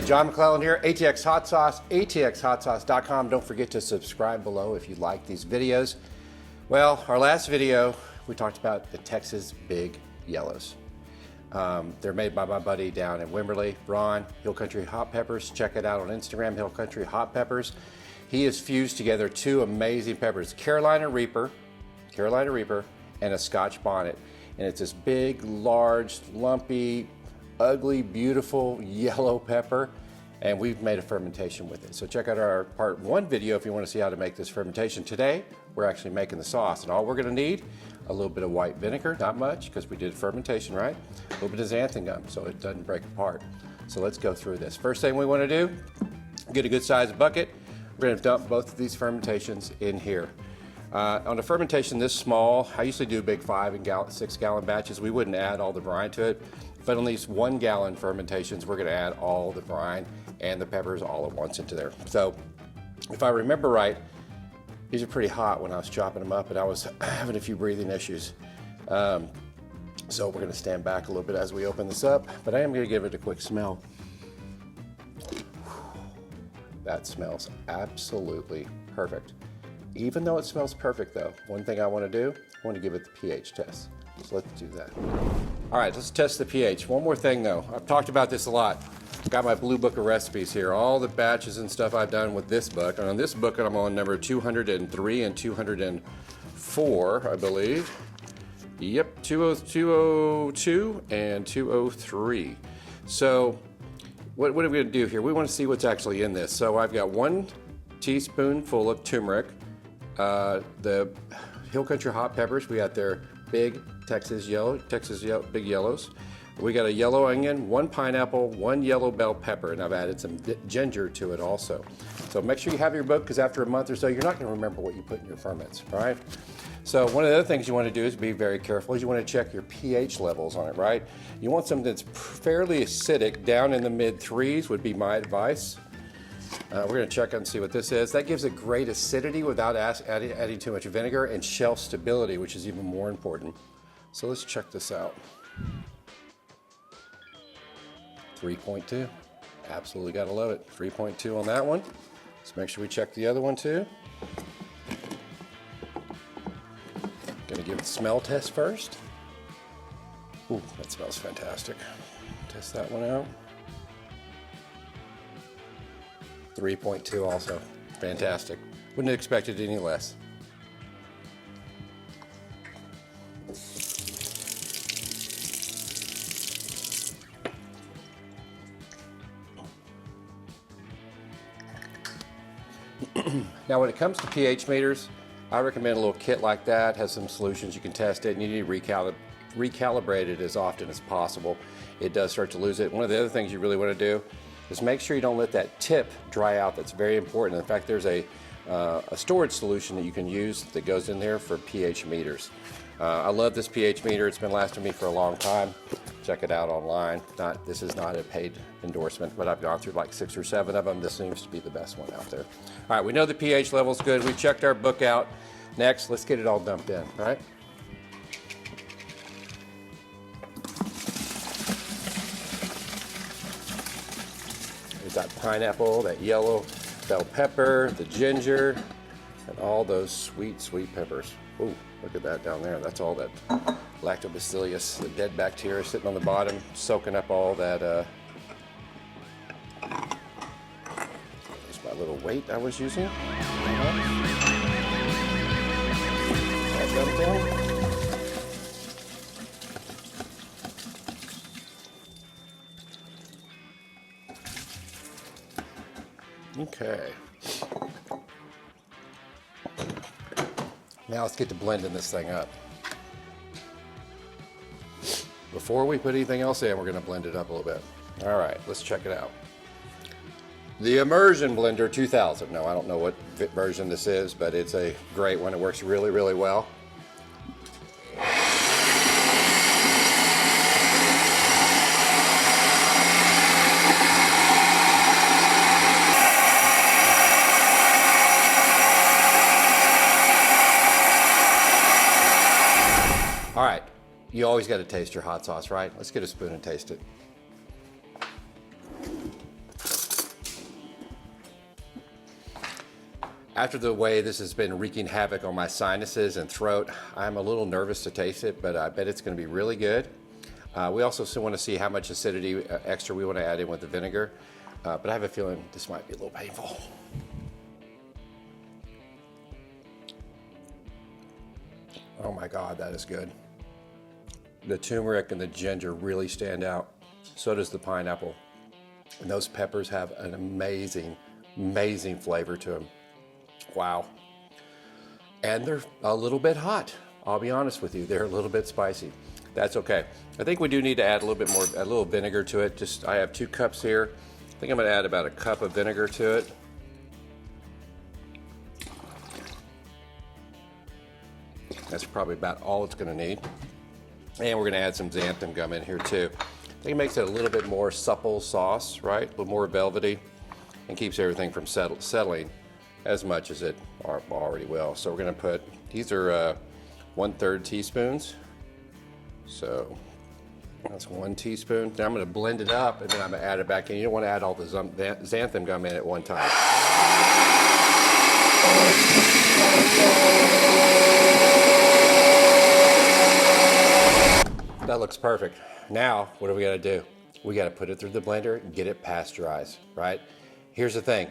John McClellan here, ATX Hot Sauce, atxhotsauce.com. Don't forget to subscribe below if you like these videos. Well, our last video, we talked about the Texas Big Yellows. They're made by my buddy down in Wimberley, Ron, Hill Country Hot Peppers. Check it out on Instagram, Hill Country Hot Peppers. He has fused together two amazing peppers, Carolina Reaper, and a Scotch bonnet. And it's this big, large, lumpy, ugly, beautiful yellow pepper, and we've made a fermentation with it. So check out our part 1 video if you want to see how to make this fermentation. Today, we're actually making the sauce, and all we're going to need, a little bit of white vinegar, not much, because we did fermentation, right? A little bit of xanthan gum, so it doesn't break apart. So let's go through this. First thing we want to do, get a good sized bucket. We're going to dump both of these fermentations in here. On a fermentation this small, I usually do big 5 and 6 gallon batches. We wouldn't add all the brine to it. But on these 1 gallon fermentations, we're going to add all the brine and the peppers all at once into there. So if I remember right, these are pretty hot when I was chopping them up, and I was having a few breathing issues. So we're going to stand back a little bit as we open this up, but I am going to give it a quick smell. That smells absolutely perfect. Even though it smells perfect though, one thing I want to do, I want to give it the pH test. So let's do that. All right, let's test the pH. One more thing though, I've talked about this a lot. I've got my blue book of recipes here, all the batches and stuff I've done with this book. And on this book, I'm on number 203 and 204, I believe. Yep, 202 and 203. So what are we gonna do here? We wanna see what's actually in this. So I've got 1 teaspoonful of turmeric, the Hill Country Hot Peppers, we got their big Texas big yellows. We got a yellow onion, 1 pineapple, 1 yellow bell pepper, and I've added some ginger to it also. So make sure you have your book, because after a month or so, you're not going to remember what you put in your ferments, right? So one of the other things you want to do is be very careful, is you want to check your pH levels on it, right? You want something that's fairly acidic, down in the mid-3s would be my advice. We're going to check and see what this is. That gives it great acidity without adding too much vinegar, and shelf stability, which is even more important. So let's check this out. 3.2. Absolutely got to love it. 3.2 on that one. Let's make sure we check the other one too. Going to give it a smell test first. Ooh, that smells fantastic. Test that one out. 3.2 also. Fantastic. Wouldn't have expected any less. Now when it comes to pH meters, I recommend a little kit like that. Has some solutions, you can test it, and you need to recalibrate it as often as possible. It does start to lose it. One of the other things you really want to do is make sure you don't let that tip dry out. That's very important. In fact, there's a storage solution that you can use that goes in there for pH meters. I love this pH meter. It's been lasting me for a long time. Check it out online. This is not a paid endorsement, but I've gone through like 6 or 7 of them. This seems to be the best one out there. All right, we know the pH level's good. We checked our book out. Next, let's get it all dumped in, all right? There's that pineapple, that yellow bell pepper, the ginger, and all those sweet, sweet peppers. Ooh, look at that down there. That's all that lactobacillus, the dead bacteria sitting on the bottom, soaking up all that. There's my little weight I was using. That dumped in. Okay. Now let's get to blending this thing up. Before we put anything else in, we're going to blend it up a little bit. All right, let's check it out. The Immersion Blender 2000. No, I don't know what version this is, but it's a great one. It works really, really well. All right, you always got to taste your hot sauce, right? Let's get a spoon and taste it. After the way this has been wreaking havoc on my sinuses and throat, I'm a little nervous to taste it, but I bet it's going to be really good. We also want to see how much acidity extra we want to add in with the vinegar, but I have a feeling this might be a little painful. Oh my God, that is good. The turmeric and the ginger really stand out. So does the pineapple. And those peppers have an amazing, amazing flavor to them. Wow. And they're a little bit hot. I'll be honest with you, they're a little bit spicy. That's okay. I think we do need to add a little bit more, a little vinegar to it. I have 2 cups here. I think I'm gonna add about a cup of vinegar to it. That's probably about all it's gonna need. And we're gonna add some xanthan gum in here too. I think it makes it a little bit more supple sauce, right? A little more velvety, and keeps everything from settling as much as it already will. So we're gonna put, these are 1/3 teaspoons. So that's 1 teaspoon. Then I'm gonna blend it up and then I'm gonna add it back in. You don't wanna add all the xanthan gum in at one time. That looks perfect. Now, what are we gonna do? We gotta put it through the blender and get it pasteurized, right? Here's the thing.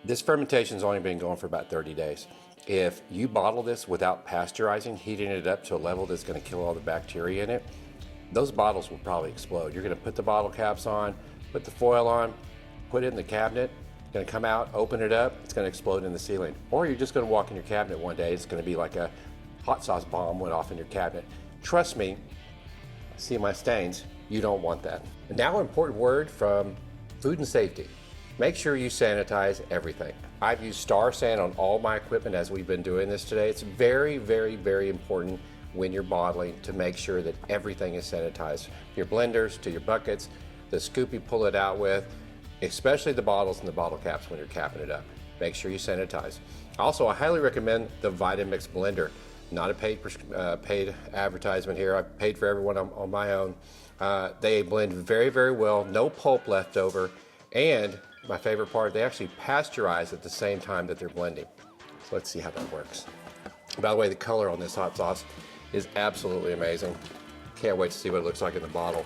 This fermentation's only been going for about 30 days. If you bottle this without pasteurizing, heating it up to a level that's gonna kill all the bacteria in it, those bottles will probably explode. You're gonna put the bottle caps on, put the foil on, put it in the cabinet, it's gonna come out, open it up, it's gonna explode in the ceiling. Or you're just gonna walk in your cabinet one day, it's gonna be like a hot sauce bomb went off in your cabinet. Trust me, see my stains, you don't want that. And now an important word from food and safety. Make sure you sanitize everything. I've used Star San on all my equipment as we've been doing this today. It's very, very, very important when you're bottling to make sure that everything is sanitized. Your blenders, to your buckets, the scoop you pull it out with, especially the bottles and the bottle caps when you're capping it up. Make sure you sanitize. Also, I highly recommend the Vitamix blender. Not a paid advertisement here. I've paid for everyone on my own. They blend very, very well, no pulp left over, and my favorite part, they actually pasteurize at the same time that they're blending. So let's see how that works. By the way, the color on this hot sauce is absolutely amazing. Can't wait to see what it looks like in the bottle.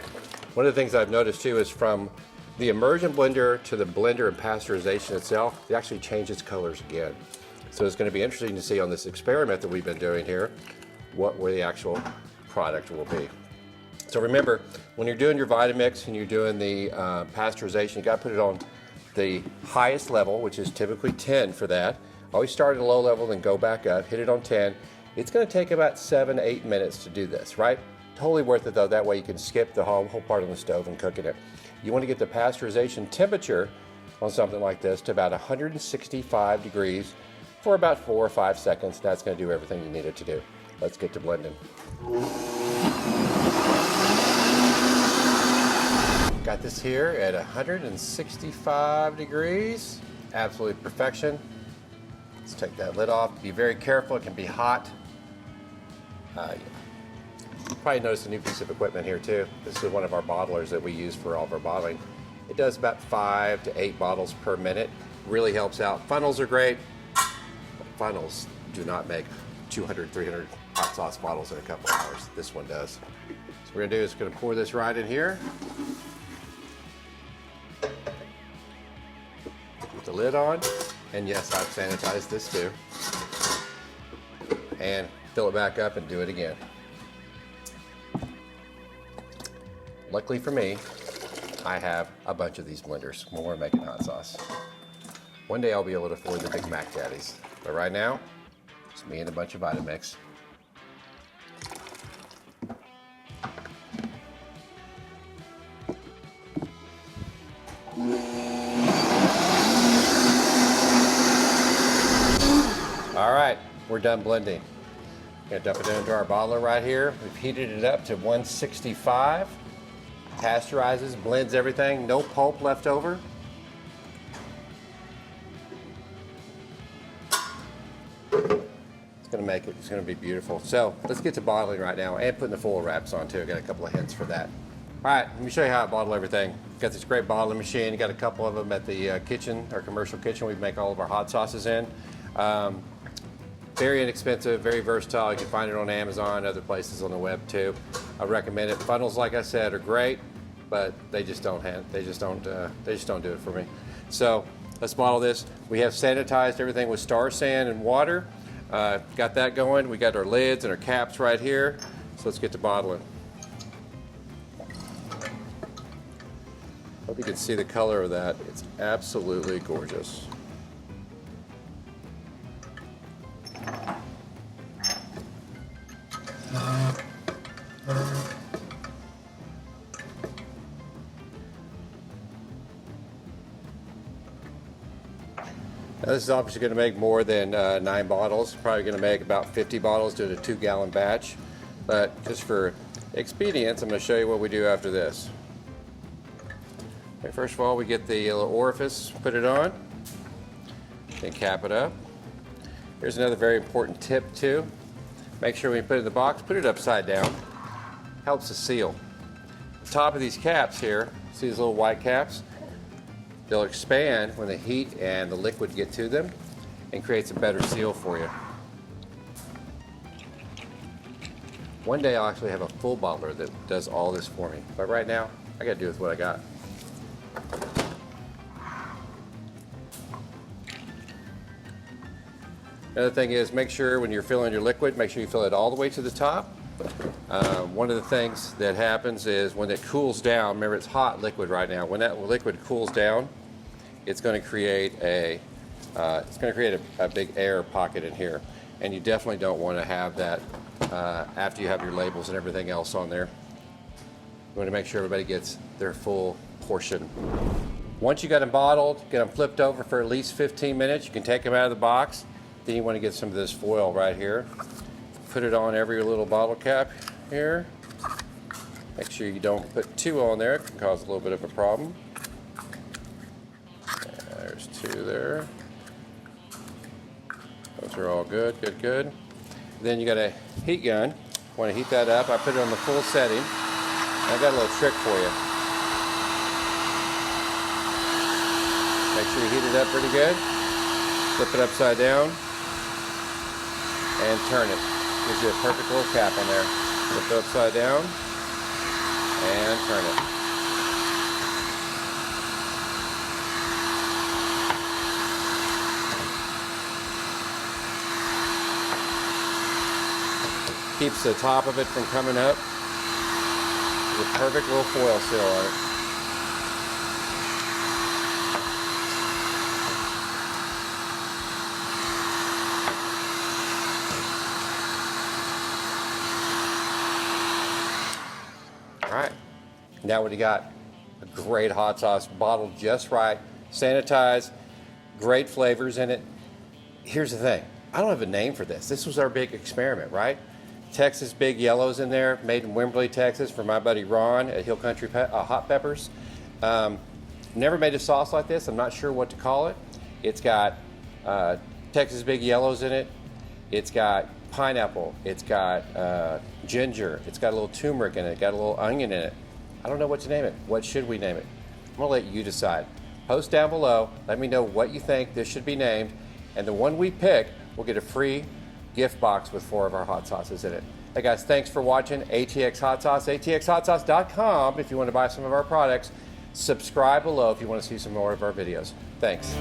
One of the things I've noticed too is from the immersion blender to the blender and pasteurization itself, it actually changes colors again. So it's going to be interesting to see on this experiment that we've been doing here, where the actual product will be. So remember, when you're doing your Vitamix and you're doing the pasteurization, you got to put it on the highest level, which is typically 10 for that. Always start at a low level, then go back up, hit it on 10. It's going to take about 7-8 minutes to do this, right? Totally worth it though. That way you can skip the whole part on the stove and cooking it. You want to get the pasteurization temperature on something like this to about 165 degrees for about 4 or 5 seconds. That's going to do everything you need it to do. Let's get to blending. Got this here at 165 degrees. Absolute perfection. Let's take that lid off. Be very careful, it can be hot. You probably noticed a new piece of equipment here too. This is one of our bottlers that we use for all of our bottling. It does about 5 to 8 bottles per minute. Really helps out. Funnels are great. But funnels do not make 200, 300 hot sauce bottles in a couple hours. This one does. So what we're gonna do is gonna pour this right in here. Put the lid on. And yes, I've sanitized this too. And fill it back up and do it again. Luckily for me, I have a bunch of these blenders when we're making hot sauce. One day I'll be able to afford the Big Mac Daddies. But right now, it's me and a bunch of Vitamix. All right, we're done blending. Gonna dump it into our bottler right here. We've heated it up to 165. Pasteurizes, blends everything, no pulp left over. It's gonna make it, it's gonna be beautiful. So let's get to bottling right now and putting the foil wraps on too. I got a couple of hints for that. All right, let me show you how I bottle everything. Got this great bottling machine. Got a couple of them at the kitchen, our commercial kitchen we make all of our hot sauces in. Very inexpensive, very versatile. You can find it on Amazon, other places on the web too. I recommend it. Funnels, like I said, are great, but they just don't do it for me. So let's bottle this. We have sanitized everything with Star San and water. Got that going. We got our lids and our caps right here. So let's get to bottling. Hope you can see the color of that. It's absolutely gorgeous. Now this is obviously going to make more than 9 bottles. Probably going to make about 50 bottles doing a 2-gallon batch. But just for expedience, I'm going to show you what we do after this. Okay, first of all, we get the little orifice, put it on, then cap it up. Here's another very important tip too. Make sure when you put it in the box, put it upside down. Helps to seal. The top of these caps here, see these little white caps? They'll expand when the heat and the liquid get to them and creates a better seal for you. One day I'll actually have a full bottler that does all this for me. But right now, I gotta do with what I got. Another thing is make sure when you're filling your liquid, make sure you fill it all the way to the top. One of the things that happens is when it cools down, remember it's hot liquid right now, when that liquid cools down, it's going to create a big air pocket in here. And you definitely don't want to have that after you have your labels and everything else on there. You want to make sure everybody gets their full portion. Once you got them bottled, get them flipped over for at least 15 minutes. You can take them out of the box. Then you want to get some of this foil right here. Put it on every little bottle cap here. Make sure you don't put 2 on there. It can cause a little bit of a problem. There's 2 there. Those are all good, good, good. Then you got a heat gun. Want to heat that up. I put it on the full setting. I got a little trick for you. Make sure you heat it up pretty good. Flip it upside down and turn it. Gives you a perfect little cap on there. Flip it upside down and turn it. Keeps the top of it from coming up. With a perfect little foil seal on it. Alright, now what do you got? A great hot sauce, bottled just right, sanitized, great flavors in it. Here's the thing, I don't have a name for this. This was our big experiment, right? Texas Big Yellows in there, made in Wimberley, Texas, for my buddy Ron at Hill Country Hot Peppers. Never made a sauce like this. I'm not sure what to call it. It's got Texas Big Yellows in it. It's got pineapple. It's got ginger. It's got a little turmeric in it. Got a little onion in it. I don't know what to name it. What should we name it? I'm gonna let you decide. Post down below. Let me know what you think this should be named, and the one we pick will get a free gift box with 4 of our hot sauces in it. Hey guys, thanks for watching ATX Hot Sauce, atxhotsauce.com if you want to buy some of our products. Subscribe below if you want to see some more of our videos. Thanks.